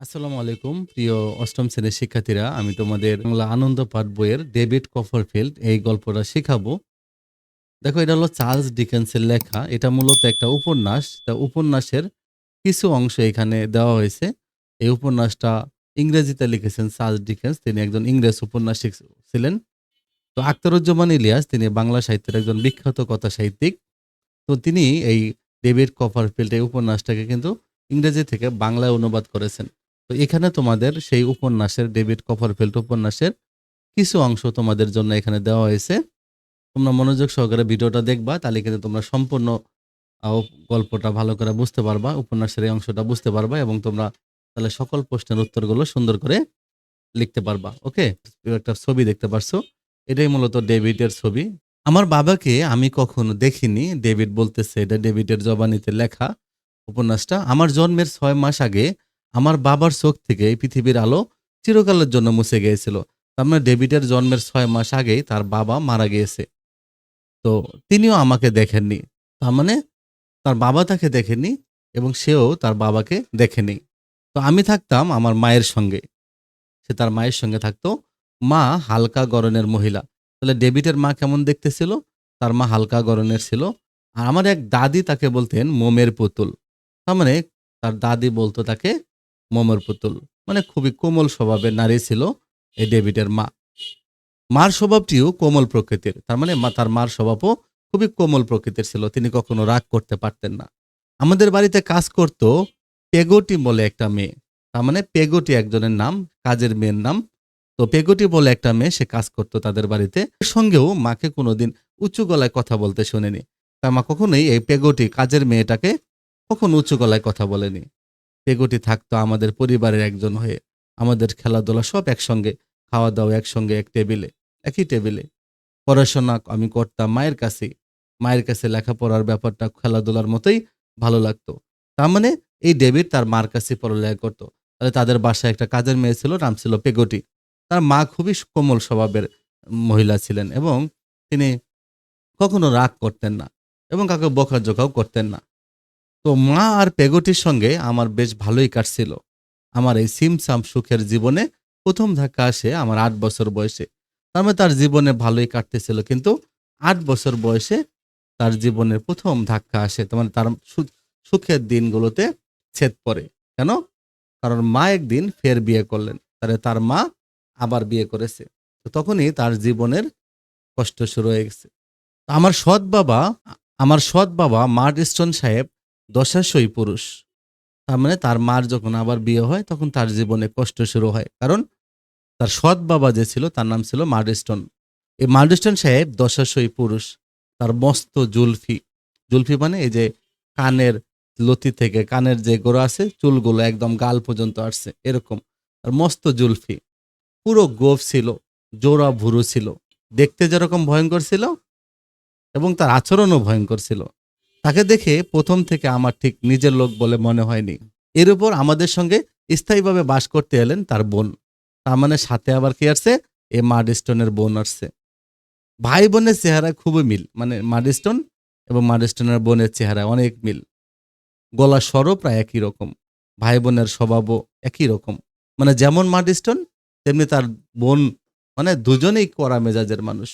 আসসালামু আলাইকুম প্রিয় অষ্টম শ্রেণীর শিক্ষার্থীরা, আমি তোমাদের বাংলা আনন্দ পাঠ বইয়ের ডেভিড কপারফিল্ড এই গল্পটা শেখাবো। দেখো, এটা হলো চার্লস ডিকেন্সের লেখা। এটা মূলত একটা উপন্যাস। তা উপন্যাসের কিছু অংশ এখানে দেওয়া হয়েছে। এই উপন্যাসটা ইংরেজিতে লিখেছেন চার্লস ডিকেন্স। তিনি একজন ইংরেজ উপন্যাসিক ছিলেন। তো আখতারুজ্জামান ইলিয়াস তিনি বাংলা সাহিত্যের একজন বিখ্যাত কথা সাহিত্যিক। তো তিনি এই ডেভিড কপারফিল্ড এই উপন্যাসটাকে কিন্তু ইংরেজি থেকে বাংলায় অনুবাদ করেছেন। তো এখানে তোমাদের সেই উপন্যাসের ডেভিড কপারফিল্ড উপন্যাসের কিছু অংশ তোমাদের জন্য এখানে দেওয়া হয়েছে। তোমরা মনোযোগ সহকারে ভিডিওটা দেখবা, তাহলে কিন্তু তোমরা সম্পূর্ণ গল্পটা ভালো করে বুঝতে পারবা, উপন্যাসের এই অংশটা বুঝতে পারবা এবং তোমরা তাহলে সকল প্রশ্নের উত্তরগুলো সুন্দর করে লিখতে পারবা। ওকে, একটা ছবি দেখতে পারছো, এটাই মূলত ডেভিডের ছবি। আমার বাবাকে আমি কখনো দেখিনি, ডেভিড বলতেছে। এটা ডেভিডের জবানিতে লেখা উপন্যাসটা। আমার জন্মের 6 মাস আগে আমার বাবার চোখ থেকে এই পৃথিবীর আলো চিরকালের জন্য মুছে গিয়েছিল। তার মানে ডেভিডের জন্মের 6 মাস আগেই তার বাবা মারা গিয়েছে। তো তিনিও আমাকে দেখেননি। তার মানে তার বাবা তাকে দেখেনি এবং সেও তার বাবাকে দেখেনি। তো আমি থাকতাম আমার মায়ের সঙ্গে। সে তার মায়ের সঙ্গে থাকতো। মা হালকা গড়নের মহিলা। তাহলে ডেভিডের মা কেমন দেখতে ছিল? তার মা হালকা গড়নের ছিল। আর আমার এক দাদি তাকে বলতেন মোমের পুতুল। তার মানে তার দাদি বলতো তাকে মোমের পুতুল। মানে খুবই কোমল স্বভাবের নারী ছিল এই ডেভিডের মা। মার স্বভাবটিও কোমল প্রকৃতির। তার মানে তার মার স্বভাবও খুবই কোমল প্রকৃতির ছিল। তিনি কখনো রাগ করতে পারতেন না। আমাদের বাড়িতে কাজ করত পেগোটি বলে একটা মেয়ে। তার মানে পেগোটি একজনের নাম, কাজের মেয়ের নাম। তো পেগোটি বলে একটা মেয়ে, সে কাজ করত তাদের বাড়িতে। এর সঙ্গেও মাকে কোনোদিন উঁচু গলায় কথা বলতে শোনেনি। তার মা কখনোই এই পেগোটি কাজের মেয়েটাকে কখনো উঁচু গলায় কথা বলেনি। পেগোটি থাকতো আমাদের পরিবারের একজন হয়ে। আমাদের খেলাধুলা সব একসঙ্গে, খাওয়া দাওয়া একসঙ্গে, একই টেবিলে। পড়াশোনা আমি করতাম মায়ের কাছেই। মায়ের কাছে লেখাপড়ার ব্যাপারটা খেলাধুলার মতোই ভালো লাগতো। তার মানে এই ডেভিড তার মার কাছে পড়ালেখা করতো। তাহলে তাদের বাসায় একটা কাজের মেয়ে ছিল, নাম ছিল পেগোটি। তার মা খুবই কোমল স্বভাবের মহিলা ছিলেন এবং তিনি কখনো রাগ করতেন না এবং কাউকে বকাঝকাও করতেন না। তো মা আর পেগোটির সঙ্গে আমার বেশ ভালোই কাটছিল। আমার এই সিমসাম সুখের জীবনে প্রথম ধাক্কা আসে আমার 8 বছর বয়সে। তার মানে তার জীবনে ভালোই কাটতেছিল, কিন্তু 8 বছর বয়সে তার জীবনের প্রথম ধাক্কা আসে। তার মানে তার সুখের দিনগুলোতে ছেদ পড়ে। কেন? কারণ মা একদিন ফের বিয়ে করলেন। তাহলে তার মা আবার বিয়ে করেছে। তো তখনই তার জীবনের কষ্ট শুরু হয়ে গেছে। আমার সৎ বাবা আমার সৎ বাবা মার্ডস্টোন সাহেব দশাসই পুরুষ। তার মানে তার মার যখন আবার বিয়ে হয় তখন তার জীবনে কষ্ট শুরু হয়। কারণ তার সৎ বাবা যে ছিল তার নাম ছিল মার্ডস্টোন। এই মার্ডস্টোন সাহেব দশাসই পুরুষ। তার মস্ত জুলফি। জুলফি মানে এই যে কানের লতি থেকে কানের যে গোড়া আছে চুলগুলো একদম গাল পর্যন্ত আসছে এরকম। আর মস্ত জুলফি। পুরো গোফ ছিল, জোড়া ভুরু ছিল। দেখতে যেরকম ভয়ঙ্কর ছিল এবং তার আচরণও ভয়ঙ্কর ছিল। তাকে দেখে প্রথম থেকে আমার ঠিক নিজের লোক বলে মনে হয়নি। এর উপর আমাদের সঙ্গে স্থায়ীভাবে বাস করতে এলেন তার বোন। তার মানে সাথে আবার কি আসছে? এ মার্ডস্টোনের বোন আসছে। ভাই বোনের চেহারা খুবই মিল। মানে মার্ডস্টোন এবং মার্ডস্টোনের বোনের চেহারা অনেক মিল। গলা স্বরও প্রায় একই রকম। ভাই বোনের স্বভাবও একই রকম। মানে যেমন মার্ডস্টোন তেমনি তার বোন। মানে দুজনেই কড়া মেজাজের মানুষ।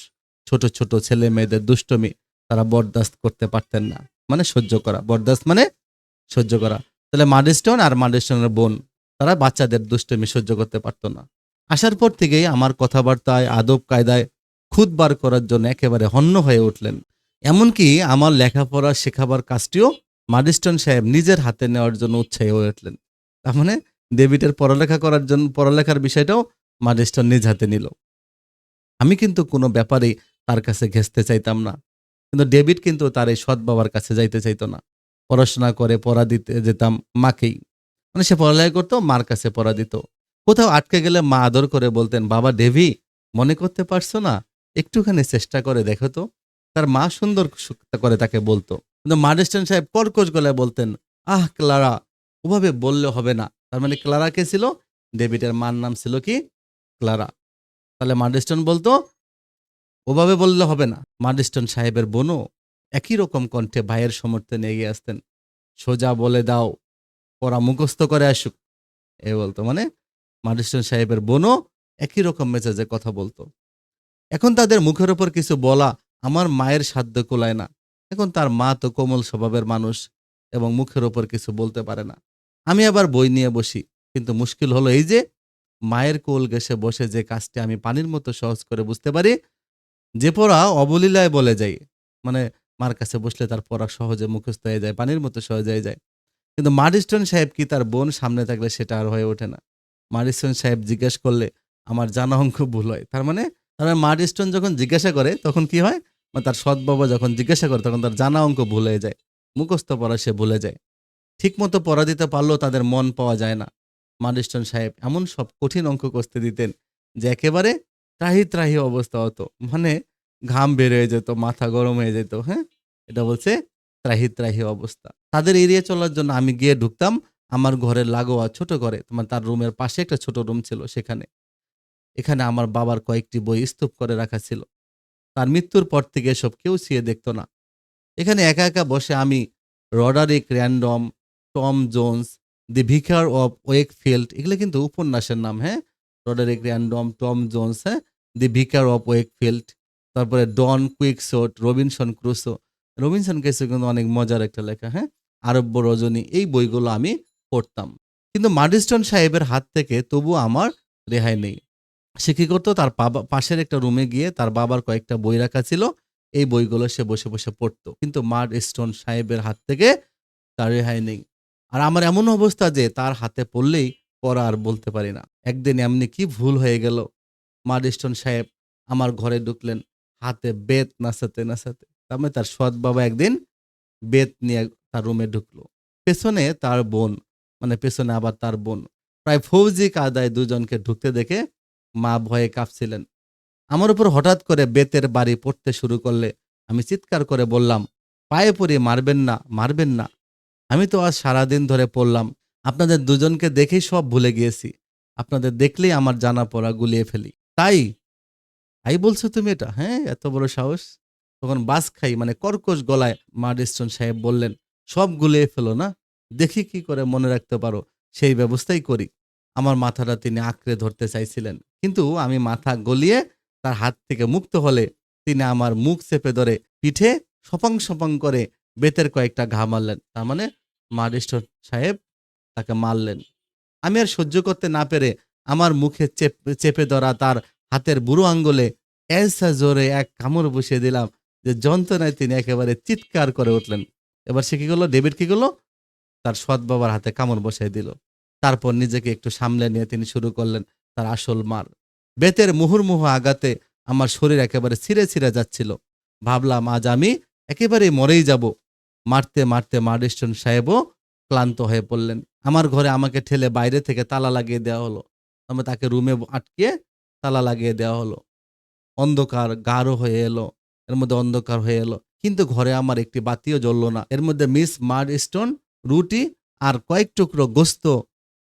ছোট ছোট ছেলে মেয়েদের দুষ্টমি তারা বরদাস্ত করতে পারতেন না। মানে সহ্য করা, বরদাস্ত মানে সহ্য করা। তাহলে মার্ডস্টোন আর মার্ডস্টোনের বোন তারা বাচ্চাদের দুষ্টমি সহ্য করতে পারতো না। আসার পর থেকেই আমার কথাবার্তায় আদব কায়দায় খুদ বার করার জন্য একেবারে হন্য হয়ে উঠলেন। এমনকি আমার লেখাপড়া শেখাবার কাজটিও মার্ডস্টোন সাহেব নিজের হাতে নেওয়ার জন্য উৎসাহী হয়ে উঠলেন। তার মানে ডেভিডের পড়ালেখা করার জন্য পড়ালেখার বিষয়টাও মার্ডস্টোন নিজ হাতে নিল। আমি কিন্তু কোনো ব্যাপারেই তার কাছে ঘেঁষতে চাইতাম না। কিন্তু ডেভিড কিন্তু তার এই সৎ বাবার কাছে যাইতে চাইতো না। পড়াশোনা করে পড়া দিতে যেতাম মাকেই। মানে সে পড়ালেখা করতো, মার কাছে পড়া দিত। কোথাও আটকে গেলে মা আদর করে বলতেন, বাবা ডেভি, মনে করতে পারছো না? একটুখানি চেষ্টা করে দেখো তো। তার মা সুন্দর করে তাকে বলতো। কিন্তু মার্ডস্টোন সাহেব কর্কশ গলায় বলতেন, আহ ক্লারা, ওভাবে বললে হবে না। তার মানে ক্লারা কে ছিল? ডেভিডের মার নাম ছিল কি? ক্লারা। তাহলে মার্ডস্টোন বলতো, ওভাবে বললে হবে না। মার্ডস্টোন সাহেবের বোনও একই রকম কণ্ঠে ভাইয়ের সমর্থনে এগিয়ে আসতেন। সোজা বলে দাও, পড়া মুখস্থ করে আসুক। এ বলতো মানে মাডিস্টন সাহেবের বোনও একই রকম মেজাজে কথা বলতো। এখন তাদের মুখের উপর কিছু বলা আমার মায়ের সাধ্য কুলায় না। এখন তার মা তো কোমল স্বভাবের মানুষ এবং মুখের ওপর কিছু বলতে পারে না। আমি আবার বই নিয়ে বসি। কিন্তু মুশকিল হলো এই যে মায়ের কোল ঘেঁষে বসে যে কাজটি আমি পানির মতো সহজ করে বুঝতে পারি, যে পড়া অবলীলায় বলে যাই। মানে মার কাছে বসলে তার পড়া সহজে মুখস্থ হয়ে যায়, পানির মতো সহজ হয়ে যায়। কিন্তু মাডিস্টন সাহেব কি তার বোন সামনে থাকলে সেটা আর হয়ে ওঠে না। মাডিস্টন সাহেব জিজ্ঞেস করলে আমার জানা অঙ্ক ভুল হয়। তার মানে মাডিস্টন যখন জিজ্ঞাসা করে তখন কি হয়? তার সৎ বাবা যখন জিজ্ঞাসা করে তখন তার জানা অঙ্ক ভুল হয়ে যায়। মুখস্থ পড়া সে ভুলে যায়। ঠিকমতো পড়া দিতে পারলেও তাদের মন পাওয়া যায় না। মাডিস্টন সাহেব এমন সব কঠিন অঙ্ক কষতে দিতেন যে একেবারে ত্রাহি ত্রাহি অবস্থা হতো। মানে ঘাম বের হয়ে যেত, মাথা গরম হয়ে যেত। হ্যাঁ, এটা বলছে ত্রাহি ত্রাহি অবস্থা। তাদের এড়িয়ে চলার জন্য আমি গিয়ে ঢুকতাম আমার ঘরের লাগোয়া ছোট ঘরে। তার রুমের পাশে একটা ছোট রুম ছিল সেখানে। এখানে আমার বাবার কয়েকটি বই স্তূপ করে রাখা ছিল। তার মৃত্যুর পর থেকে এসব কেউ ছুঁয়ে দেখত না। এখানে একা একা বসে আমি Roderick random, Tom Jones, the ভিকার of Wakefield, এগুলো কিন্তু উপন্যাসের নাম। হ্যাঁ, রডারিক র্যান্ডম, টম জোন্স, হ্যাঁ, দি ভিকার অফ ওয়েকফিল্ড, তারপরে ডন কুইকসোট, রবিনসন ক্রুসো। রবিনসন ক্রুসো কিন্তু অনেক মজার একটা লেখা। হ্যাঁ, আরব্য রজনী, এই বইগুলো আমি পড়তাম। কিন্তু মাডিস্টন সাহেবের হাত থেকে তবু আমার রেহাই নেই। সে কি করতো? তার পাশের একটা রুমে গিয়ে তার বাবার কয়েকটা বই রাখা ছিল। এই বইগুলো সে বসে বসে পড়তো। কিন্তু মাডস্টোন সাহেবের হাত থেকে তার রেহাই নেই। আর আমার এমন অবস্থা যে তার হাতে পড়লেই পড়া আর বলতে পারি না। একদিন এমনি কি ভুল হয়ে গেল, মাডস্টোন সাহেব আমার ঘরে ঢুকলেন হাতে বেত নাচাতে নাচাতে। তার মানে তার সৎ বাবা একদিন বেত নিয়ে তার রুমে ঢুকলো। পেছনে তার বোন, মানে পেছনে আবার তার বোন। প্রায় ফৌজি কায়দায় দুজনকে ঢুকতে দেখে মা ভয়ে কাঁপছিলেন। আমার উপর হঠাৎ করে বেতের বাড়ি পড়তে শুরু করলে আমি চিৎকার করে বললাম, পায়ে পড়ে মারবেন না, মারবেন না। আমি তো আজ সারাদিন ধরে পড়লাম। আপনাদের দুজনকে দেখেই সব ভুলে গিয়েছি। আপনাদের দেখলেই আমার জানা পড়া গুলিয়ে ফেলি। তাই তাই বলছো তুমি এটা? হ্যাঁ, এত বড় সাহস? তখন বাস খাই মানে কর্কশ গলায় মাডিস্টন সাহেব বললেন, সব গুলিয়ে ফেলো না, দেখি কি করে মনে রাখতে পারো সেই ব্যবস্থাই করি। আমার মাথাটা তিনি আঁকড়ে ধরতে চাইছিলেন, কিন্তু আমি মাথা গলিয়ে তার হাত থেকে মুক্ত হলে তিনি আমার মুখ চেপে ধরে পিঠে সপাং সপাং করে বেতের কয়েকটা ঘা মারলেন। তার মানে মাডিস্টন সাহেব তাকে মারলেন। আমি আর সহ্য করতে না পেরে আমার মুখে চেপে ধরা তার হাতের বুড়ো আঙ্গুলে এসা জোরে এক কামড় বসিয়ে দিলাম যে যন্ত্রণায় তিনি একেবারে চিৎকার করে উঠলেন। এবার সে কি করলো? ডেভিড কি করলো? তার সৎ বাবার হাতে কামড় বসাই দিল। তারপর নিজেকে একটু সামলে নিয়ে তিনি শুরু করলেন তার আসল মার। বেতের মুহুর্মুহু আঘাতে আমার শরীর একেবারে ছিঁড়ে ছিঁড়ে যাচ্ছিল। ভাবলাম আজ আমি একেবারে মরেই যাব। মারতে মারতে মাডিস্টন সাহেবও ক্লান্ত হয়ে পড়লেন। আমার ঘরে আমাকে ঠেলে বাইরে থেকে তালা লাগিয়ে দেওয়া হলো। তাকে রুমে আটকিয়ে তালা লাগিয়ে দেওয়া হলো। অন্ধকার গাঢ় হয়ে এলো। এর মধ্যে অন্ধকার হয়ে এলো। কিন্তু ঘরে আমার একটি বাতিও জ্বলল না। এর মধ্যে মিস মাডস্টোন রুটি আর কয়েক টুকরো গোস্ত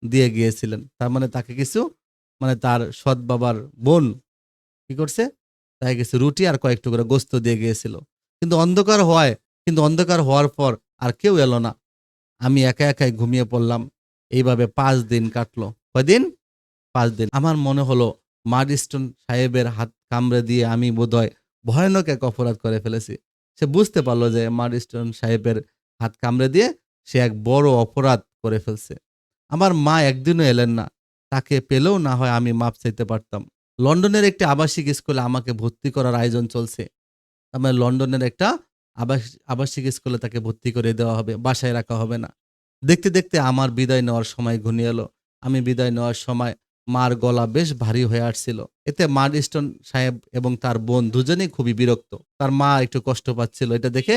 দিয়ে গিয়েছিলেন। তার মানে তাকে কিছু, মানে তার সৎ বাবার বোন কি করছে? তাকে কিছু রুটি আর কয়েক টুকরো গোস্ত দিয়ে গিয়েছিল। কিন্তু অন্ধকার হওয়ার পর আর কেউ এলো না। আমি একা একাই ঘুমিয়ে পড়লাম। এইভাবে ৫ দিন কাটলো। কয়দিন? ৫ দিন। আমার মনে হলো মাডস্টোন সাহেবের হাত কামড়ে দিয়ে আমি বোধহয় ভয়ানক এক অপরাধ করে ফেলেছি। সে বুঝতে পারল যে মাডস্টোন সাহেবের হাত কামড়ে দিয়ে সে এক বড় অপরাধ করে ফেলছে। আমার মা একদিনও এলেন না। তাকে পেলেও না হয় আমি মাপ চাইতে পারতাম। লন্ডনের একটি আবাসিক স্কুলে আমাকে ভর্তি করার আয়োজন চলছে। তার মানে লন্ডনের একটা আবাসিক স্কুলে তাকে ভর্তি করে দেওয়া হবে, বাসায় রাখা হবে না। দেখতে দেখতে আমার বিদায় নেওয়ার সময় ঘনিয়ে এলো। আমি বিদায় নেওয়ার সময় মার গলা বেশ ভারী হয়ে আসছিল। এতে মাডস্টোন সাহেব এবং তার বোন দুজনেই খুবই বিরক্ত। তার মা একটু কষ্ট পাচ্ছিল। এটা দেখে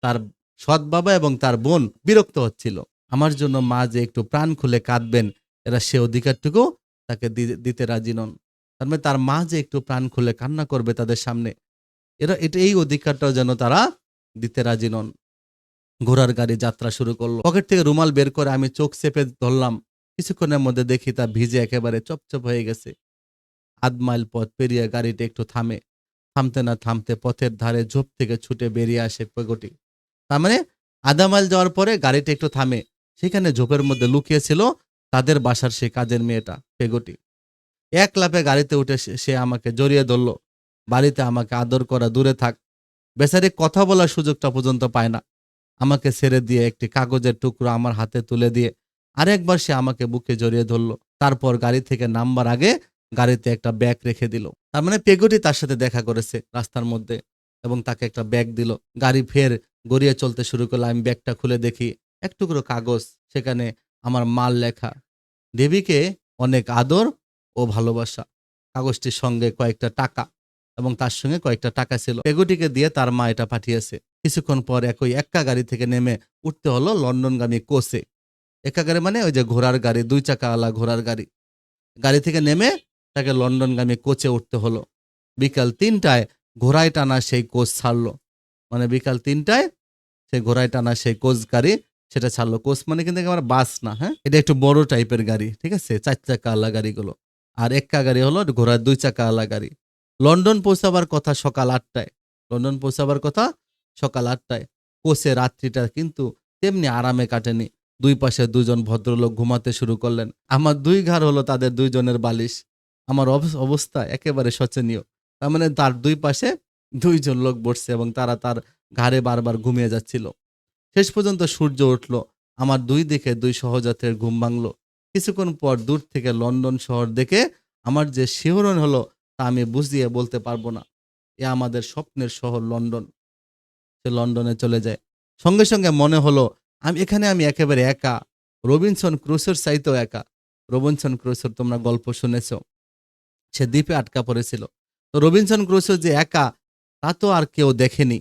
তার সৎ বাবা এবং তার বোন বিরক্ত হচ্ছিল। আমার জন্য মা যে একটু প্রাণ খুলে কাঁদবেন, এরা সে অধিকারটুকু তাকে দিতে রাজি নন। তার মানে তার মা যে একটু প্রাণ খুলে কান্না করবে তাদের সামনে, এই অধিকারটাও যেন তারা দিতে রাজি নন। ঘোড়ার গাড়ি যাত্রা শুরু করলো। পকেট থেকে রুমাল বের করে আমি চোখ চেপে ধরলাম। কিছুক্ষণের মধ্যে দেখি তা ভিজে একেবারে চপচপ হয়ে গেছে। ০.৫ মাইল পথ পেরিয়ে গাড়িটা একটু থামে। থামতে না থামতে পথের ধারে ঝোপ থেকে ছুটে বেরিয়ে আসে পেগোটি। তার মানে ০.৫ মাইল যাওয়ার পরে গাড়িটা একটু থামে। সেখানে ঝোপের মধ্যে লুকিয়ে ছিল তাদের বাসার সেই কাজের মেয়েটা পেগটি। এক লাফে গাড়িতে উঠে সে আমাকে জড়িয়ে ধরল। বাড়িতে আমাকে আদর করা দূরে থাক, বেচারি কথা বলার সুযোগটা পর্যন্ত পায় না। আমাকে ছেড়ে দিয়ে একটি কাগজের টুকরো আমার হাতে তুলে দিয়ে আরেকবার সে আমাকে বুকে জড়িয়ে ধরল। তারপর গাড়ি থেকে নামবার আগে গাড়িতে একটা ব্যাগ রেখে দিল। তার মানে পেগটি তার সাথে দেখা করেছে রাস্তার মধ্যে এবং তাকে একটা ব্যাগ দিল। গাড়ি ফের গড়িয়ে চলতে শুরু করলো। আমি ব্যাগটা খুলে দেখি এক টুকরো কাগজ, সেখানে আমার মাল লেখা, দেবীকে অনেক আদর ও ভালোবাসা। কাগজটির সঙ্গে কয়েকটা টাকা এবং তার সঙ্গে কয়েকটা টাকা ছিল। পেগুটিকে দিয়ে তার মা এটা পাঠিয়েছে। কিছুক্ষণ পর একই এক্কা গাড়ি থেকে নেমে উঠতে হলো লন্ডনগামী কোচে। এক্কা গাড়ি মানে ওই যে ঘোড়ার গাড়ি, 2 চাকাওয়ালা ঘোড়ার গাড়ি। গাড়ি থেকে নেমে তাকে লন্ডনগামী কোচে উঠতে হলো। বিকাল 3টায় ঘোড়ায় টানা সেই কোচ ছাড়লো। মানে বিকাল 3টায় সেই ঘোড়ায় টানা সেই কোচ গাড়ি সেটা ছাড়লো। কোচ মানে কিন্তু একেবারে বাস না, হ্যাঁ, এটা একটু বড় টাইপের গাড়ি, ঠিক আছে, 4 চাকাওয়ালা গাড়িগুলো। আর এক্কা গাড়ি হলো ঘোড়ার 2 চাকাওয়ালা গাড়ি। লন্ডন পৌঁছাবার কথা সকাল 8টায়। লন্ডন পৌঁছাবার কথা সকাল 8টায়। কোচে রাত্রিটা কিন্তু তেমনি আরামে কাটেনি। দুই পাশে দুজন ভদ্রলোক ঘুমাতে শুরু করলেন। আমার 2 ঘাড় হলো তাদের 2 জনের বালিশ। আমার অবস্থা একেবারে শোচনীয়। তার মানে তার 2 পাশে 2 জন লোক বসছে এবং তারা তার ঘাড়ে বারবার ঘুমিয়ে যাচ্ছিল। শেষ পর্যন্ত সূর্য উঠল। আমার 2 দিকে 2 সহযাত্রীর ঘুম ভাঙল। কিছুক্ষণ পর দূর থেকে লন্ডন শহর দেখে আমার যে শিহরণ হলো তা আমি বুঝিয়ে বলতে পারবো না। এ আমাদের স্বপ্নের শহর লন্ডন। সে লন্ডনে চলে যায়। সঙ্গে সঙ্গে মনে হলো আমি একেবারে একা। রবিনসন ক্রুসোর চাইতেও একা। রবিনসন ক্রুসোর তোমরা গল্প শুনেছ, সে দ্বীপে আটকা পড়েছিল। তো রবিনসন ক্রুসো যে একা তা তো আর কেউ দেখেনি।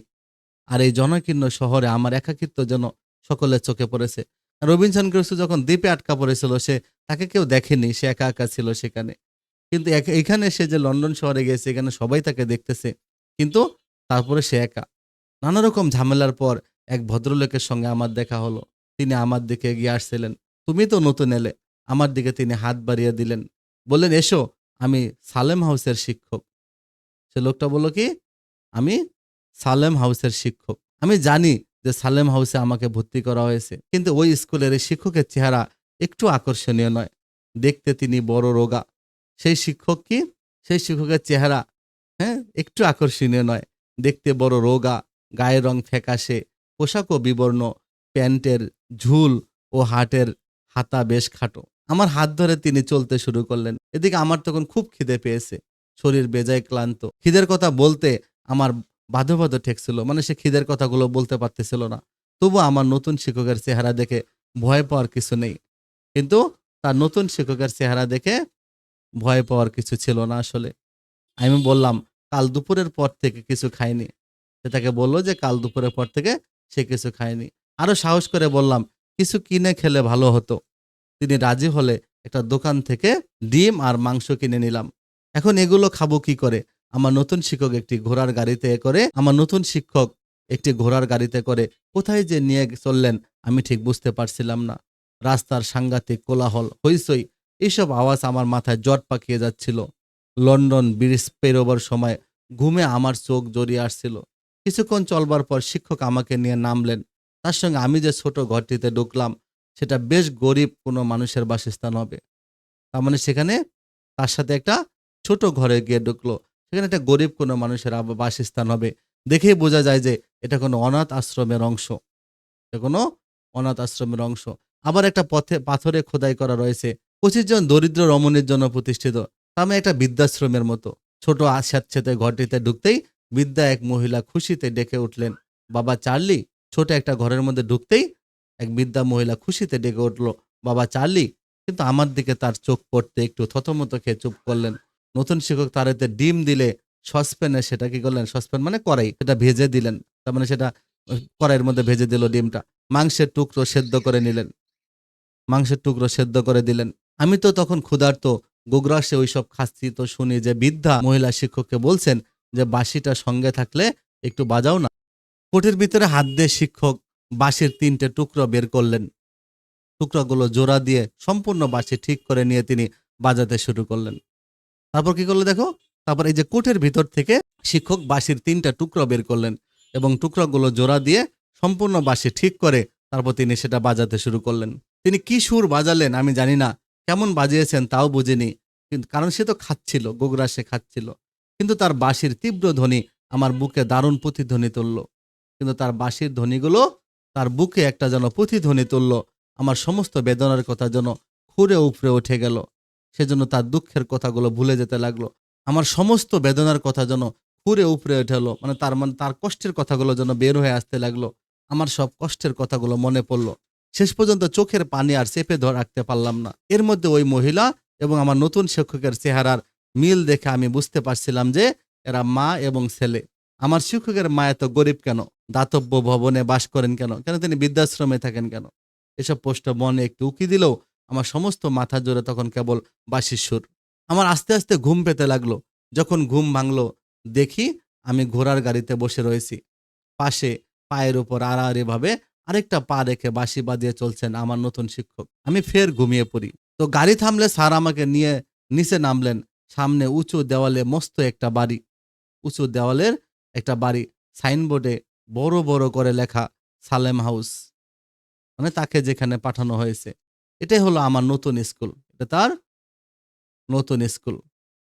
আর এই জনাকীর্ণ শহরে আমার একাকিত্ব যেন সকলের চোখে পড়েছে। রবিনসন ক্রুসো যখন দ্বীপে আটকা পড়েছিল তাকে কেউ দেখেনি, সে একা একা ছিল সেখানে। কিন্তু এখানে সে যে লন্ডন শহরে গেছে, এখানে সবাই তাকে দেখতেছে, কিন্তু তারপরে সে একা। নানা রকম ঝামেলার পর এক ভদ্রলোকের সঙ্গে আমার দেখা হলো। তিনি আমার দিকে এগিয়ে আসছিলেন। তুমি তো নতুন এলে। আমার দিকে তিনি হাত বাড়িয়ে দিলেন, বললেন, এসো, আমি সালেম হাউসের শিক্ষক। সে লোকটা বলল কি, আমি সালেম হাউসের শিক্ষক। আমি জানি যে সালেম হাউসে আমাকে ভর্তি করা হয়েছে, কিন্তু ওই স্কুলের এই শিক্ষকের চেহারা একটু আকর্ষণীয় নয়। দেখতে তিনি বড় রোগা। সেই শিক্ষক কি, সেই শিক্ষকের চেহারা, হ্যাঁ, একটু আকর্ষণীয় নয়। দেখতে বড় রোগা, গায়ের রং ফ্যাকাশে, পোশাকও বিবর্ণ, প্যান্টের ঝুল ও হাটের হাতা বেশ খাটো। আমার হাত ধরে তিনি চলতে শুরু করলেন। এদিকে আমার তখন খুব খিদে পেয়েছে, শরীর বেজায় ক্লান্ত। খিদের কথা বলতে আমার বাধো বাধো ঠেকছিল, মানে সে খিদের কথাগুলো বলতে পারতেছিল না। তবু আমার নতুন শিক্ষকের চেহারা দেখে ভয় পাওয়ার কিছু নেই। কিন্তু তার নতুন শিক্ষকের চেহারা দেখে ভয় পাওয়ার কিছু ছিল না আসলে। আমি বললাম, কাল দুপুরের পর থেকে কিছু খাইনি। সে তাকে বলল যে কাল দুপুরের পর থেকে সে কিছু খায়নি। আরো সাহস করে বললাম, কিছু কিনে খেলে ভালো হতো। তিনি রাজি হলে একটা দোকান থেকে ডিম আর মাংস কিনে নিলাম। এখন এগুলো খাবো কি করে? আমার নতুন শিক্ষক একটি ঘোড়ার গাড়িতে করে কোথায় যে নিয়ে চললেন আমি ঠিক বুঝতে পারছিলাম না। রাস্তার সাংঘাতিক কোলাহল, হইচই, এইসব আওয়াজ আমার মাথায় জট পাকিয়ে যাচ্ছিল। লন্ডন ব্রিজ পেরোবার সময় ঘুমে আমার চোখ জড়িয়ে আসছিল। কিছুক্ষণ চলবার পর শিক্ষক আমাকে নিয়ে নামলেন। তার সঙ্গে আমি যে ছোট ঘরটিতে ঢুকলাম সেটা বেশ গরিব কোনো মানুষের বাসস্থান হবে। তার মানে সেখানে তার সাথে একটা ছোট ঘরে গিয়ে ঢুকলো, সেখানে একটা গরিব কোনো মানুষের বাসস্থান হবে। দেখেই বোঝা যায় যে এটা কোনো অনাথ আশ্রমের অংশ। এটা কোনো অনাথ আশ্রমের অংশ। আবার একটা পাথরে খোদাই করা রয়েছে 25 জন দরিদ্র রমণীর জন্য প্রতিষ্ঠিত। তার মানে একটা বৃদ্ধাশ্রমের মতো। ছোট স্যাঁতসেঁতে ঘরটিতে ঢুকতেই বৃদ্ধা এক মহিলা খুশিতে ডেকে উঠলেন, বাবা চার্লি। ছোট একটা ঘরের মধ্যে ঢুকতেই এক বৃদ্ধা মহিলা খুশিতে ডেকে উঠল, বাবা চার্লি। কিন্তু আমার দিকে তার চোখ পড়তে একটু থতমত খেয়ে চুপ করলেন। নতুন শিক্ষক তার এতে ডিম দিলে সসপ্যানে সেটা কি করলেন, সসপ্যান মানে কড়াই, সেটা ভেজে দিলেন। তার মানে সেটা কড়াইয়ের মধ্যে ভেজে দিল ডিমটা। মাংসের টুকরো সেদ্ধ করে নিলেন, মাংসের টুকরো সেদ্ধ করে দিলেন। আমি তো তখন ক্ষুধার্ত, গোগ্রাসে ওইসব খাচ্ছি, তো শুনি যে বৃদ্ধা মহিলা শিক্ষককে বলছেন যে বাঁশিটা সঙ্গে থাকলে একটু বাজাও না। কোটের ভিতরে হাত দিয়ে শিক্ষক বাঁশির 3টে টুকরো বের করলেন। টুকরাগুলো জোড়া দিয়ে সম্পূর্ণ বাঁশি ঠিক করে নিয়ে তিনি বাজাতে শুরু করলেন। তারপর কি করলো দেখো, তারপর এই যে কোটের ভিতর থেকে শিক্ষক বাঁশির 3টা টুকরো বের করলেন এবং টুকরাগুলো জোড়া দিয়ে সম্পূর্ণ বাঁশি ঠিক করে তারপর তিনি সেটা বাজাতে শুরু করলেন। তিনি কি সুর বাজালেন আমি জানি না, কেমন বাজিয়েছেন তাও বুঝিনি, কিন্তু কারণ সে তো খাচ্ছিল, গোগ্রাসে খাচ্ছিল। কিন্তু তার বাঁশির তীব্র ধ্বনি আমার বুকে দারুণ প্রতিধ্বনি তুলল। কিন্তু তার বাঁশির ধ্বনিগুলো তার বুকে একটা যেন প্রতিধ্বনি তুলল। আমার সমস্ত বেদনার কথা যেন খুঁড়ে উপড়ে উঠে গেল। সেজন্য তার দুঃখের কথাগুলো ভুলে যেতে লাগলো। আমার সমস্ত বেদনার কথা যেন খুঁড়ে উপড়ে উঠে এলো। মানে তার কষ্টের কথাগুলো যেন বের হয়ে আসতে লাগলো। আমার সব কষ্টের কথাগুলো মনে পড়ল। শেষ পর্যন্ত চোখের পানি আর চেপে রাখতে পারলাম না। এর মধ্যে ওই মহিলা এবং আমার নতুন শিক্ষকের চেহারার মিল দেখে আমি বুঝতে পারছিলাম যে এরা মা এবং ছেলে। আমার শিক্ষকের মা এত গরিব কেন? দাতব্য ভবনে বাস করেন কেন? কেন তিনি বৃদ্ধাশ্রমে থাকেন কেন? এসব প্রশ্ন মনে একটু উকি দিলেও আমার সমস্ত মাথা জুড়ে তখন কেবল বাঁশির সুর। আমার আস্তে আস্তে ঘুম পেতে লাগলো। যখন ঘুম ভাঙলো, দেখি আমি ঘোড়ার গাড়িতে বসে রয়েছি। পাশে পায়ের উপর আড়াআড়ি ভাবে আরেকটা পা রেখে বাঁশি বাজিয়ে চলছেন আমার নতুন শিক্ষক। আমি ফের ঘুমিয়ে পড়ি। তো গাড়ি থামলে স্যার আমাকে নিয়ে নিচে নামলেন। সামনে উঁচু দেওয়ালে মস্ত একটা বাড়ি। উঁচু দেওয়ালের একটা বাড়ি। সাইনবোর্ডে বড় বড় করে লেখা সালেম হাউস। মানে তাকে যেখানে পাঠানো হয়েছে। এটাই হলো আমার নতুন স্কুল। এটা তার নতুন স্কুল।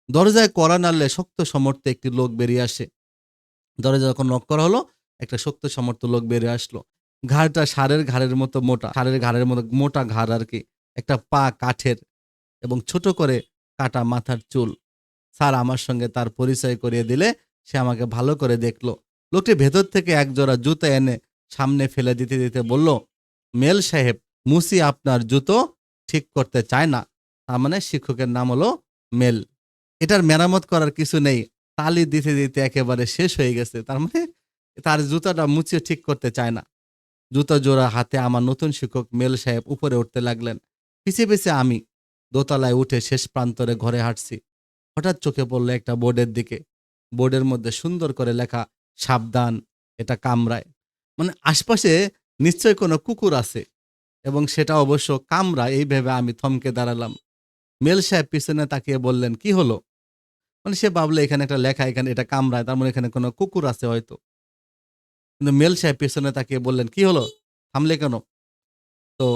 দরজায় কড়া নাড়লে শক্ত সমর্থে একটি লোক বেরিয়ে আসে। দরজা যখন নক করা হলো, একটা শক্ত সমর্থ লোক বেরিয়ে আসলো। ঘাড়টা ষাঁড়ের ঘাড়ের মতো মোটা, ষাঁড়ের ঘাড়ের মতো মোটা ঘাড় আর কি। একটা পা কাঠের এবং ছোট করে কাটা মাথার চুল। স্যার আমার সঙ্গে তার পরিচয় করিয়ে দিলে সে আমাকে ভালো করে দেখলো। লোকটি ভেতর থেকে একজোড়া জুতো এনে সামনে ফেলে দিতে দিতে বলল, মেল সাহেব, মুসি আপনার জুতো ঠিক করতে চায় না। তার মানে শিক্ষকের নাম হলো মেল। এটার মেরামত করার কিছু নেই। তালি দিতে দিতে একেবারে শেষ হয়ে গেছে। তার মানে তার জুতাটা মুছিয়ে ঠিক করতে চায় না। জুতা জোড়া হাতে আমার নতুন শিক্ষক মেল সাহেব উপরে উঠতে লাগলেন। পিছে পিছে আমি দোতলায় উঠে শেষ প্রান্তরে ঘরে হাঁটছি। হঠাৎ চোখে পড়ল একটা বোর্ডের দিকে। বোর্ডের মধ্যে সুন্দর করে লেখা, সাবধান, এটা কামরায়। মানে আশপাশে নিশ্চয় কোনো কুকুর আছে এবং সেটা অবশ্য কামরায়। এই ভেবে আমি থমকে দাঁড়ালাম। মেল সাহেব পিছনে তাকিয়ে বললেন, কি হলো? মানে সে ভাবলো এখানে একটা লেখা, এখানে এটা কামরায়, তার মানে এখানে কোনো কুকুর আছে হয়তো। কিন্তু মেল সাহেব পিছনে তাকিয়ে বললেন, কি হলো, থামলে কেন? তো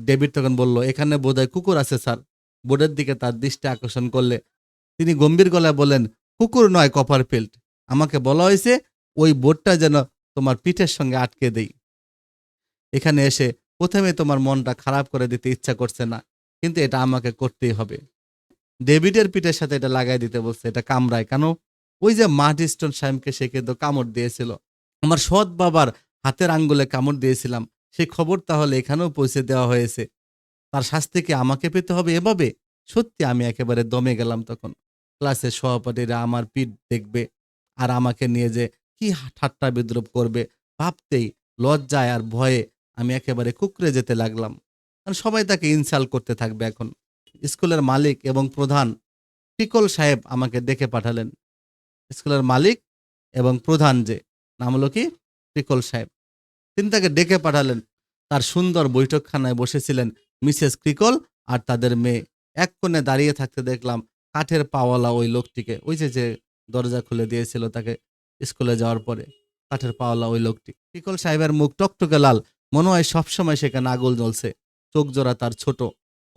ডেভিড তখন বলল, এখানে বোধহয় কুকুর আছে স্যার। বোর্ডের দিকে তার দৃষ্টি আকর্ষণ করলে তিনি গম্ভীর গলায় বললেন, কুকুর নয় কপারফিল্ড। আমাকে বলা হয়েছে ওই বোর্ডটা যেন তোমার পিঠের সঙ্গে আটকে দেই। এখানে এসে প্রথমে তোমার মনটা খারাপ করে দিতে ইচ্ছা করছে না, কিন্তু এটা আমাকে করতেই হবে। ডেভিডের পিঠের সাথে এটা লাগাই দিতে বলছে, এটা কামড়ায় কেন? ওই যে মার্ট স্টোন সাহেবকে সে কিন্তু কামড় দিয়েছিল। আমার সৎ বাবার হাতের আঙ্গুলে কামড় দিয়েছিলাম, সেই খবর তাহলে এখানেও পৌঁছে দেওয়া হয়েছে। তার শাস্তি কি আমাকে পেতে হবে এভাবে? সত্যি আমি একেবারে দমে গেলাম তখন। ক্লাসের সহপাঠীরা আমার পিঠ দেখবে আর আমাকে নিয়ে যে কি ঠাট্টা বিদ্রুপ করবে ভাবতেই লজ্জায় আর ভয়ে আমি একেবারে কুঁকড়ে যেতে লাগলাম। কারণ সবাই তাকে ইনসাল্ট করতে থাকবে এখন। স্কুলের মালিক এবং প্রধান পিকল সাহেব আমাকে ডেকে পাঠালেন। স্কুলের মালিক এবং প্রধান যে নাম হলো কি পিকল সাহেব, তিনি তাকে ডেকে পাঠালেন। তার সুন্দর বৈঠকখানায় বসেছিলেন মিসেস ক্রিকল আর তাদের মেয়ে। এক কোণে দাঁড়িয়ে থাকতে দেখলাম কাঠের পাওয়ালা ওই লোকটিকে, ওই যে যে দরজা খুলে দিয়েছিল তাকে স্কুলে যাওয়ার পরে, কাঠের পাওয়ালা ওই লোকটি। ক্রিকল সাহেবের মুখ টকটকে লাল, মনে হয় সবসময় সেখানে আগুন জ্বলছে। চোখ জোড়া তার ছোট,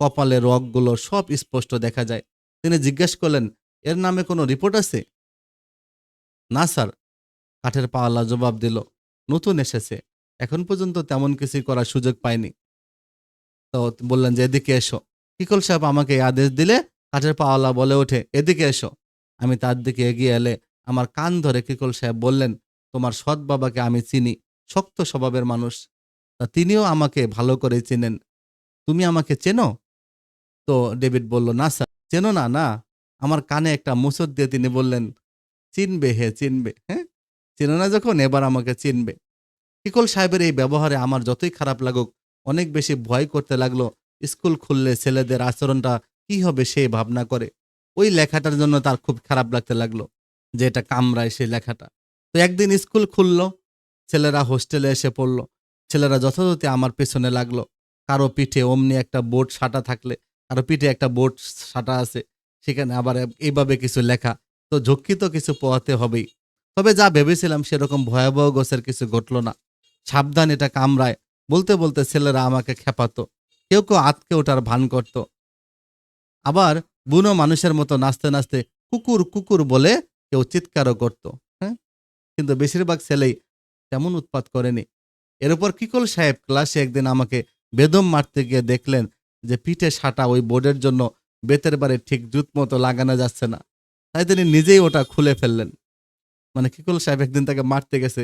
কপালে রগগুলো সব স্পষ্ট দেখা যায়। তিনি জিজ্ঞেস করলেন, এর নামে কোনো রিপোর্ট আছে? না স্যার, কাঠের পাওয়ালা জবাব দিল, নতুন এসেছে, এখন পর্যন্ত তেমন কিছুই করার সুযোগ পায়নি। তো বললেন যে এদিকে এসো। কিকল সাহেব আমাকে এই আদেশ দিলে কাঠের পাওয়ালা বলে ওঠে, এদিকে এসো। আমি তার দিকে এগিয়ে এলে আমার কান ধরে কিকল সাহেব বললেন, তোমার সৎ বাবাকে আমি চিনি, শক্ত স্বভাবের মানুষ। তা তিনিও আমাকে ভালো করে চেনেন। তুমি আমাকে চেনো? তো ডেভিড বলল, না স্যার। চেনো না? না। আমার কানে একটা মুচড় দিয়ে তিনি বললেন, চিনবে, হে চিনবে। হ্যাঁ, চেনো না যখন, এবার আমাকে চিনবে। কিকল সাহেবের এই ব্যবহারে আমার যতই খারাপ লাগুক, অনেক বেশি ভয় করতে লাগলো। স্কুল খুললে ছেলেদের আচরণটা কি হবে সেই ভাবনা করে। ওই লেখাটার জন্য তার খুব খারাপ লাগতে লাগলো যে এটা কামরায় সেই লেখাটা। তো একদিন স্কুল খুললো, ছেলেরা হোস্টেলে এসে পড়লো। ছেলেরা যথাযথ আমার পেছনে লাগলো। কারো পিঠে অমনি একটা বোর্ড সাটা থাকলে কারো পিঠে একটা বোর্ড সাটা আছে, সেখানে আবার এইভাবে কিছু লেখা। তো ঝক্কি তো কিছু পোহাতে হবেই। তবে যা ভেবেছিলাম সেরকম ভয়াবহ গোছের কিছু ঘটল না। সাবধান, এটা কামরায় বলতে বলতে ছেলেরা আমাকে খেপাতো, কেউ কেউ আতকে ওঠার ভান করত। আবার বুনো মানুষের মতো নাচতে নাচতে কুকুর কুকুর বলে কেউ চিৎকারও করত। হ্যাঁ, কিন্তু বেশিরভাগ ছেলেই তেমন উৎপাত করেনি। এর উপর কিকল সাহেব ক্লাসে একদিন আমাকে বেদম মারতে গিয়ে দেখলেন যে পিঠে সাটা ওই বোর্ডের জন্য বেতের বাড়ি ঠিক জুত মতো লাগানো যাচ্ছে না, তাই তিনি নিজেই ওটা খুলে ফেললেন। মানে কিকল সাহেব একদিন তাকে মারতে গেছে,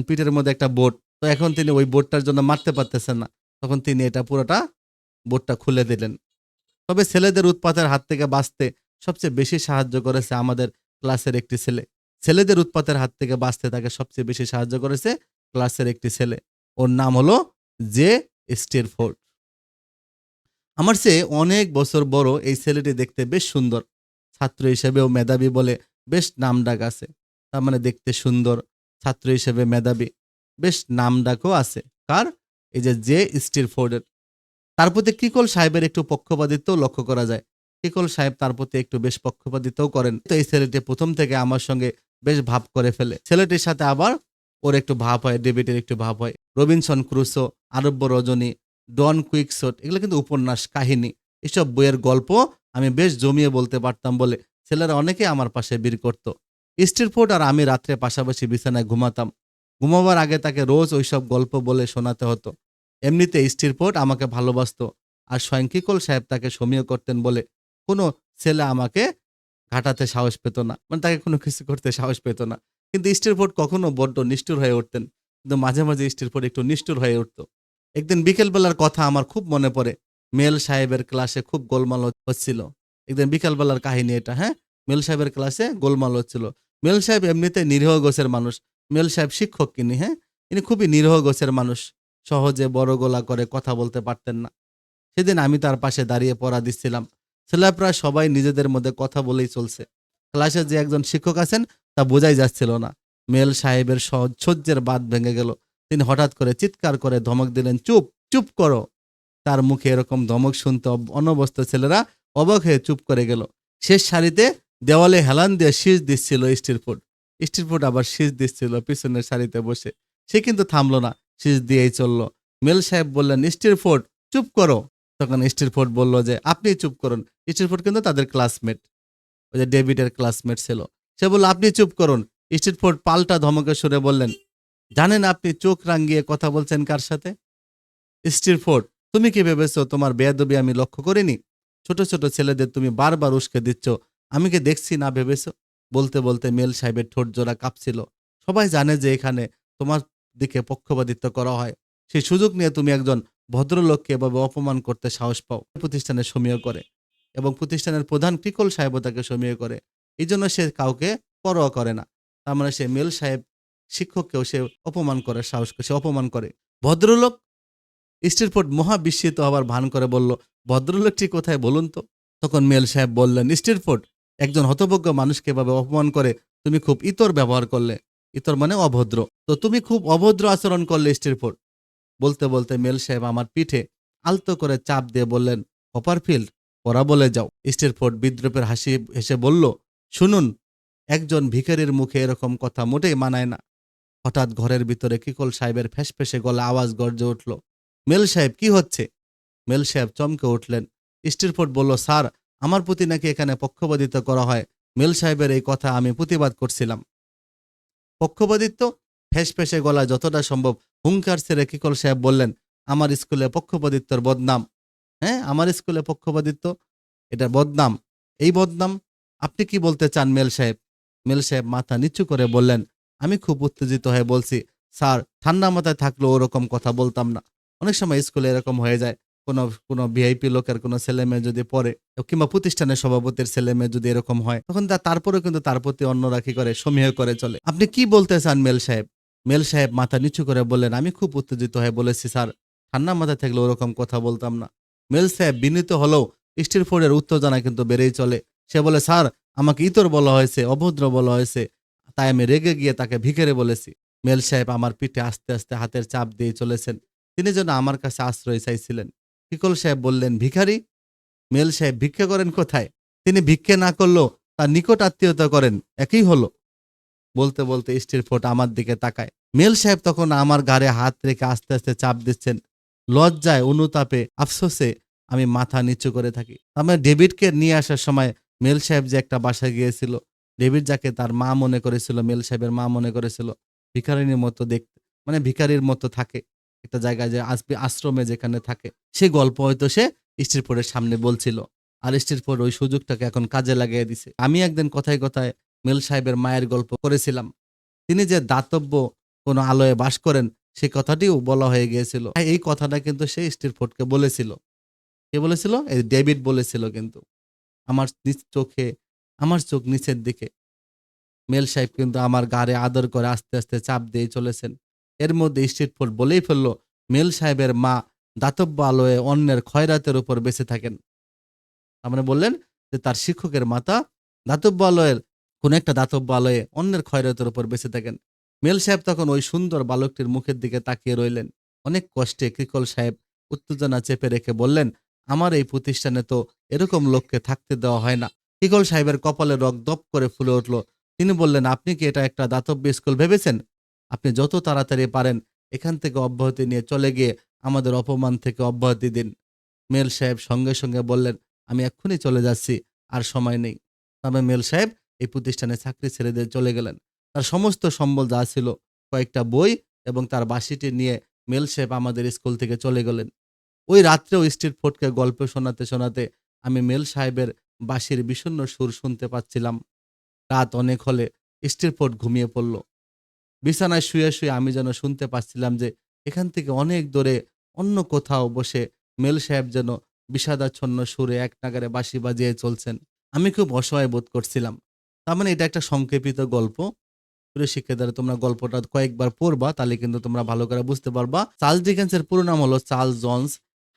পিঠের মধ্যে একটা বোর্ড, তো এখন তিনি ওই বোর্ডটার জন্য মারতে পারতেছেন না, তখন তিনি এটা পুরোটা বোর্ডটা খুলে দিলেন। তবে ছেলেদের উৎপাতের হাত থেকে বাঁচতে সবচেয়ে বেশি সাহায্য করেছে আমাদের ক্লাসের একটি ছেলে। ছেলেদের উৎপাতের হাত থেকে বাঁচতে তাকে সবচেয়ে বেশি সাহায্য করেছে ক্লাসের একটি ছেলে। ওর নাম হলো জে স্টিরফোর্ড। আমার চেয়ে অনেক বছর বড় এই ছেলেটি দেখতে বেশ সুন্দর। ছাত্র হিসেবেও মেধাবী বলে বেশ নামডাক আছে। তার মানে দেখতে সুন্দর, ছাত্র হিসেবে মেধাবী, বেশ নামডাকও আছে। কার? এই যে স্টিরফোর্ডের। তার প্রতি কিকল সাহেবের একটু পক্ষপাতিত্বও লক্ষ্য করা যায়। কিকল সাহেব তার প্রতি একটু বেশ পক্ষপাতিত্বও করেন। তো এই ছেলেটি প্রথম থেকে আমার সঙ্গে বেশ ভাব করে ফেলে। ছেলেটির সাথে আবার ওর একটু ভাব হয়, ডেভিডের একটু ভাব হয়। রবিনসন ক্রুসো, আরব্য রজনী, ডন কুইকসোট, এগুলো কিন্তু উপন্যাস, কাহিনী, এসব বইয়ের গল্প আমি বেশ জমিয়ে বলতে পারতাম বলে ছেলেরা অনেকেই আমার পাশে ভিড় করত। স্টিরফোর্ড আর আমি রাত্রে পাশাপাশি বিছানায় ঘুমাতাম। ঘুমাবার আগে তাকে রোজ ওইসব গল্প বলে শোনাতে হতো। এমনিতে স্টিরফোর্ড আমাকে ভালোবাসতো, আর স্বয়ং কিকল সাহেব তাকে সমীহ করতেন বলে কোনো ছেলে আমাকে ঘাটাতে সাহস পেত না, মানে তাকে কোনো কিছু করতে সাহস পেত না। কিন্তু স্টিরফোর্ড কখনো বড্ড নিষ্ঠুর হয়ে উঠতেন, কিন্তু মাঝে মাঝে স্টিরফোর্ড একটু নিষ্ঠুর হয়ে উঠত। একদিন বিকেলবেলার কথা আমার খুব মনে পড়ে। মেল সাহেবের ক্লাসে খুব গোলমাল হচ্ছিল। একদিন বিকালবেলার কাহিনী এটা। হ্যাঁ, মেল সাহেবের ক্লাসে গোলমাল হচ্ছিল। মেল সাহেব এমনিতে নিরীহ গোছের মানুষ। মেল সাহেব শিক্ষক কিনি, হ্যাঁ, ইনি খুবই নিরীহ গোছের মানুষ। সহজে বড় গলা করে কথা বলতে পারতেন না। সেদিন আমি তার পাশে দাঁড়িয়ে পড়া দিচ্ছিলাম। ছেলেরা প্রায় সবাই নিজেদের মধ্যে কথা বলেই চলছে। ক্লাসে যে একজন শিক্ষক আছেন তা বোঝাই যাচ্ছিল না। মেল সাহেবের সহ্যের বাঁধ ভেঙে গেল। তিনি হঠাৎ করে চিৎকার করে ধমক দিলেন, চুপ, চুপ করো। তার মুখে এরকম ধমক শুনতে অনভ্যস্ত ছেলেরা অবাক হয়ে চুপ করে গেল। শেষ সারিতে দেওয়ালে হেলান দিয়ে শীষ দিচ্ছিল স্টিরফোর্ড। স্টিরফোর্ড আবার শীষ দিচ্ছিল পিছনের সারিতে বসে। সে কিন্তু থামলো না, শীষ দিয়েই চলল। মেল সাহেব বললেন, স্টিরফোর্ড চুপ করো। তখন স্টিরফোর্ড বলল যে আপনি চুপ করুন। স্টিরফোর্ড কিন্তু তাদের ক্লাসমেট, ওই যে ডেভিডের ক্লাসমেট ছিল। সে বলল, আপনি চুপ করুন। স্টিরফোর্ড পাল্টা ধমকের সুরে বললেন, জানেন আপনি চোখ রাঙিয়ে কথা বলছেন কার সাথে? স্টিরফোর্ড, তুমি কি ভেবেছো তোমার বেয়াদবি আমি লক্ষ্য করিনি? ছোট ছোট ছেলেদের তুমি বারবার উস্কে দিচ্ছ, আমি কি দেখছি না ভেবেছো? বলতে বলতে মেল সাহেবের ঠোঁট জোড়া কাঁপছিল। সবাই জানে যে এখানে তোমার দিকে পক্ষপাতিত্ব করা হয়। সেই সুযোগ নিয়ে তুমি একজন ভদ্রলোককে এভাবে অপমান করতে সাহস পাও। প্রতিষ্ঠানে সমীহ করে এবং প্রতিষ্ঠানের প্রধান কিকল সাহেবও তাকে সমীহ করে। এই জন্য সে কাউকে পরোয়া করে না। তার মানে সে মেল সাহেব শিক্ষককেও সে অপমান করে, সাহস করে সে অপমান করে। ভদ্রলোক? স্টিরফোর্ড মহা বিস্মিত হবার ভান করে বলল, ভদ্রলোকটি কোথায় বলুন তো? তখন মেল সাহেব বললেন, স্টিরফোর্ড, একজন হতভাগ্য মানুষকে এভাবে অপমান করে তুমি খুব ইতর ব্যবহার করলে। ইতর মানে অভদ্র। তো তুমি খুব অভদ্র আচরণ করলে স্টিরফোর্ড। বলতে বলতে মেল সাহেব আমার পিঠে আলতো করে চাপ দিয়ে বললেন, কপারফিল্ড, পড়া বলে যাও। স্টিরফোর্ড বিদ্রুপের হাসি হেসে বলল, শুনুন, একজন ভিখারির মুখে এরকম কথা মোটেই মানায় না। হঠাৎ ঘরের ভিতরে কিকল সাহেবের ফ্যাসফেসে গলা আওয়াজ গর্জে উঠল, মেল সাহেব, কি হচ্ছে? মেল সাহেব চমকে উঠলেন। স্টিরফোর্ড বলল, স্যার, আমার প্রতি নাকি এখানে পক্ষপাতিত্ব করা হয়। মেল সাহেবের এই কথা আমি প্রতিবাদ করছিলাম। পক্ষপাতিত্ব? ফ্যাসফেসে গলায় যতটা সম্ভব হুঙ্কার ছেড়ে কিকল সাহেব বললেন, আমার স্কুলে পক্ষপাতিত্বর বদনাম। হ্যাঁ, আমার স্কুলে পক্ষপাতিত্ব, এটা বদনাম। এই বদনাম আপনি কি বলতে চান মেল সাহেব? মেল সাহেব মাথা নিচু করে বললেন, আমি খুব উত্তেজিত হয়ে বলছি, স্যার, ঠান্ডা মাথায় থাকলেও ওরকম কথা বলতাম না। অনেক সময় স্কুলে এরকম হয়ে যায়, কোনো কোনো ভিআইপি লোকের কোনো ছেলে মেয়ে যদি পড়ে, কিংবা প্রতিষ্ঠানের সভাপতির ছেলে মেয়ে যদি এরকম হয়, তখন তারপরেও কিন্তু তার প্রতি অন্যরা কি করে, সমীহ করে চলে। আপনি কি বলতে চান মেল সাহেব? মেল সাহেব মাথা নিচু করে বললেন, আমি খুব উত্তেজিত হয়ে বলেছি, স্যার, ঠান্ডা মাথায় থাকলে ওরকম কথা বলতাম না। মেল সাহেব বিনীত হলেও স্টিরফোর্ডের উত্তেজনা কিন্তু বেড়েই চলে। সে বলে, স্যার, আমাকে ইতর বলা হয়েছে, অভদ্র বলা হয়েছে, তাই আমি রেগে গিয়ে তাকে ভিখারি বলেছি। মেল সাহেব আমার পিঠে আস্তে আস্তে হাতের চাপ দিয়ে চলেছেন। তিনি যেন আমার কাছে আশ্রয় চাইছিলেন। কিকল সাহেব বললেন, ভিখারি? মেল সাহেব ভিক্ষা করেন কোথায়? তিনি ভিক্ষে না করলেও তার নিকট আত্মীয়তা করেন, একই হলো। বলতে বলতে স্টিরফোর্ড আমার দিকে তাকায়। মেল সাহেব তখন আমার ঘাড়ে হাত রেখে আস্তে আস্তে চাপ দিচ্ছেন। লজ্জায়, অনুতাপে, আফসোসে আমি মাথা নিচু করে থাকি। আমার ডেভিডকে নিয়ে আসার সময় মেল সাহেব যে একটা বাসায় গিয়েছিল, ডেভিড যাকে তার মা মনে করেছিল, মেল সাহেবের মা মনে করেছিল, ভিখারিনীর মতো দেখতে, মানে ভিখারির মতো থাকে একটা জায়গায়, যে আশ্রমে যেখানে থাকে, সেই গল্প হয়তো সে স্ট্রিট ফুডের সামনে বলছিল। আর স্ট্রিট ফুড ওই সুযোগটাকে এখন কাজে লাগিয়ে দিছে। আমি একদিন কথায় কথায় মেল সাহেবের মায়ের গল্প করেছিলাম। তিনি যে দাতব্য কোনো আলোয় বাস করেন, সে কথাটিও বলা হয়ে গিয়েছিল। এই কথাটা কিন্তু সে স্ট্রিট ফুডকে বলেছিল। কে বলেছিল? এই ডেভিড বলেছিল কিন্তু। আমার নিজ চোখে, আমার চোখ নিচের দিকে। মেল সাহেব কিন্তু আমার ঘাড়ে আদর করে আস্তে আস্তে চাপ দিয়ে চলেছেন। এর মধ্যে স্ট্রিট ফুড বলেই ফেলল, মেল সাহেবের মা দাতব্য আলোয় অন্যের খয়রাতের উপর বেঁচে থাকেন। তার মানে বললেন যে তার শিক্ষকের মাতা দাতব্য আলয়ের, কোন একটা দাতব্য আলয়ে অন্যের খয়রাতের উপর বেঁচে থাকেন। মেল সাহেব তখন ওই সুন্দর বালকটির মুখের দিকে তাকিয়ে রইলেন। অনেক কষ্টে ক্রিকল সাহেব উত্তেজনা চেপে রেখে বললেন, আমার এই প্রতিষ্ঠানে তো এরকম লোককে থাকতে দেওয়া হয় না। ক্রিকল সাহেবের কপালে রক দপ করে ফুলে উঠল। তিনি বললেন, আপনি কি এটা একটা দাতব্য স্কুল ভেবেছেন? আপনি যত তাড়াতাড়ি পারেন এখান থেকে অব্যাহতি নিয়ে চলে গিয়ে আমাদের অপমান থেকে অব্যাহতি দিন। মেল সাহেব সঙ্গে সঙ্গে বললেন, আমি এক্ষুনি চলে যাচ্ছি, আর সময় নেই। তবে মেল সাহেব এই প্রতিষ্ঠানে চাকরি ছেড়ে দিয়ে চলে গেলেন। তার সমস্ত সম্বল যা ছিল, কয়েকটা বই এবং তার বাসিটি নিয়ে মেল সাহেব আমাদের স্কুল থেকে চলে গেলেন। ওই রাত্রেও স্ট্রিট ফুডকে গল্প শোনাতে শোনাতে আমি মেল সাহেবের বাঁশির বিষণ্ণ সুর শুনতে পাচ্ছিলাম। রাত অনেক হলে স্ট্রিট ফুড ঘুমিয়ে পড়ল। বিছানায় শুয়ে শুয়ে আমি যেন শুনতে পাচ্ছিলাম যে এখান থেকে অনেক দূরে অন্য কোথাও বসে মেল সাহেব যেন বিষাদাচ্ছন্ন সুরে এক নাগারে বাঁশি বাজিয়ে চলছেন। আমি খুব অসহায় বোধ করছিলাম। তার মানে এটা একটা সংক্ষেপিত গল্প। প্রিয় শিক্ষার্থীরা, তোমরা গল্পটা কয়েকবার পড়বা, তাহলে কিন্তু তোমরা ভালো করে বুঝতে পারবা। চার্লস ডিকেন্সের পুরো নাম হলো চার্লস জন্স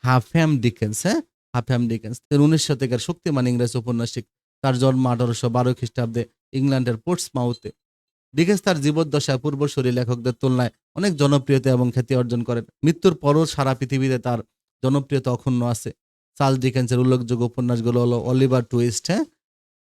হাফহ্যাম ডিকেন্স। হ্যাঁ, হাফহ্যাম ডিকেন্স 19 শতকের শক্তিমান ইংরেজ ঔপন্যাসিক। তার জন্ম 1812 খ্রিস্টাব্দে ইংল্যান্ডের পোর্টসমাউথে। ডিকেন্স তার জীবদ্দশায় পূর্বসূরি লেখকদের তুলনায় অনেক জনপ্রিয়তা এবং খ্যাতি অর্জন করেন। মৃত্যুর পরও সারা পৃথিবীতে তার জনপ্রিয়তা অক্ষুণ্ণ আছে। চার্লস ডিকেন্সের উল্লেখযোগ্য উপন্যাসগুলো হলো অলিভার টুইস্ট, হ্যাঁ,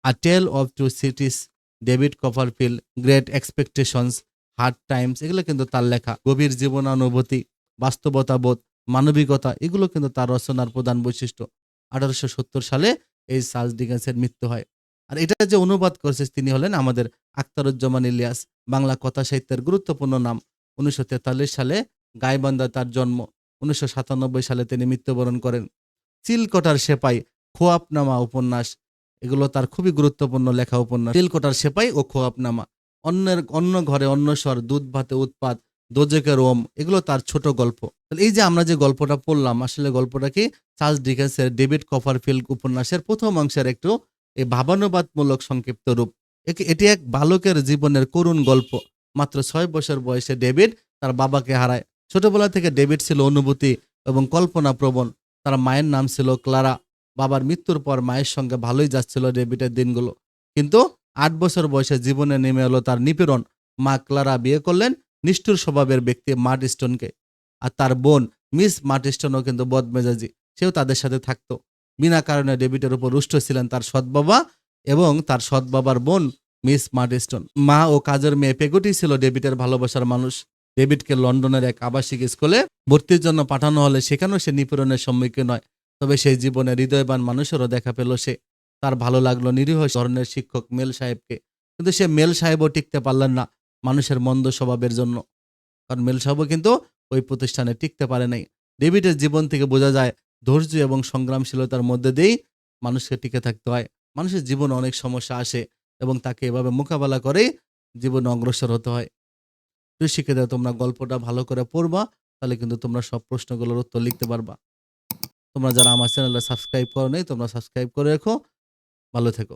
A Tale of Two Cities, David Copperfield, Great Expectations, Hard Times, এগুলো কিন্তু তার লেখা। গভীর জীবনানুভূতি, বাস্তবতাবোধ, মানবিকতা, এগুলো কিন্তু তার রচনার প্রধান বৈশিষ্ট্য। 1870 সালে এই চার্লস ডিকেন্সের মৃত্যু হয়। আর এটা যে অনুবাদ করেছে তিনি হলেন আমাদের আখতারুজ্জামান ইলিয়াস। বাংলা কথা সাহিত্যের গুরুত্বপূর্ণ নাম। 1943 সালে গাইবান্ধায় তার জন্ম। 1997 সালে তিনি মৃত্যুবরণ করেন। চিলকোটার সেপাই, খোয়াবনামা উপন্যাস, এগুলো তার খুবই গুরুত্বপূর্ণ লেখা উপন্যাস। চিলকোটার সেপাই ও খোয়াবনামা, অন্য ঘরে অন্য স্বর, দুধ ভাতে উৎপাত, দোজকের ওম, এগুলো তার ছোট গল্প। তাহলে এই যে আমরা যে গল্পটা পড়লাম, আসলে গল্পটা কি? চার্লস ডিকেন্সের ডেভিড কপারফিল্ড উপন্যাসের প্রথম অংশের একটু এই ভাবানুবাদমূলক সংক্ষিপ্ত রূপ। এটি এক বালকের জীবনের করুণ গল্প। মাত্র 6 বছর বয়সে ডেভিড তার বাবাকে হারায়। ছোটবেলা থেকে ডেভিড ছিল অনুভূতি এবং কল্পনা প্রবণ। তার মায়ের নাম ছিল ক্লারা। বাবার মৃত্যুর পর মায়ের সঙ্গে ভালোই যাচ্ছিল ডেভিডের দিনগুলো। কিন্তু 8 বছর বয়সে জীবনে নেমে এলো তার নিপীড়ন। মা ক্লারা বিয়ে করলেন নিষ্ঠুর স্বভাবের ব্যক্তি মার্ট স্টোনকে। আর তার বোন মিস মার্ট স্টোনও কিন্তু বদমেজাজি। সেও তাদের সাথে থাকতো। বিনা কারণে ডেভিডের উপর রুষ্ট ছিলেন তার সৎ বাবা এবং তার সৎ বাবার বোন মিস মার্ট স্টোন। মা ও কাজের মেয়ে পেগটি ছিল ডেভিডের ভালোবাসার মানুষ। ডেভিডকে লন্ডনের এক আবাসিক স্কুলে ভর্তির জন্য পাঠানো হলে সেখানেও সে নিপীড়নের সম্মুখীন হয়। তবে সেই জীবনে হৃদয়বান মানুষেরও দেখা পেল সে। তার ভালো লাগলো নিরীহ ধরনের শিক্ষক মেল সাহেবকে। কিন্তু সে মেল সাহেবও টিকতে পারলেন না মানুষের মন্দ স্বভাবের জন্য। কারণ মেল সাহেবও কিন্তু ওই প্রতিষ্ঠানে টিকতে পারে নাই। ডেভিডের জীবন থেকে বোঝা যায় ধৈর্য এবং সংগ্রামশীলতার মধ্যে দিয়েই মানুষকে টিকে থাকতে হয়। মানুষের জীবনে অনেক সমস্যা আসে এবং তাকে এভাবে মোকাবেলা করেই জীবনে অগ্রসর হতে হয়। প্রিয় শিক্ষার্থীরা, তোমরা গল্পটা ভালো করে পড়বা, তাহলে কিন্তু তোমরা সব প্রশ্নগুলোর উত্তর লিখতে পারবা। তোমরা যারা আমার চ্যানেলটা সাবস্ক্রাইব করো নাই, তোমরা সাবস্ক্রাইব করে রেখো। ভালো থেকো।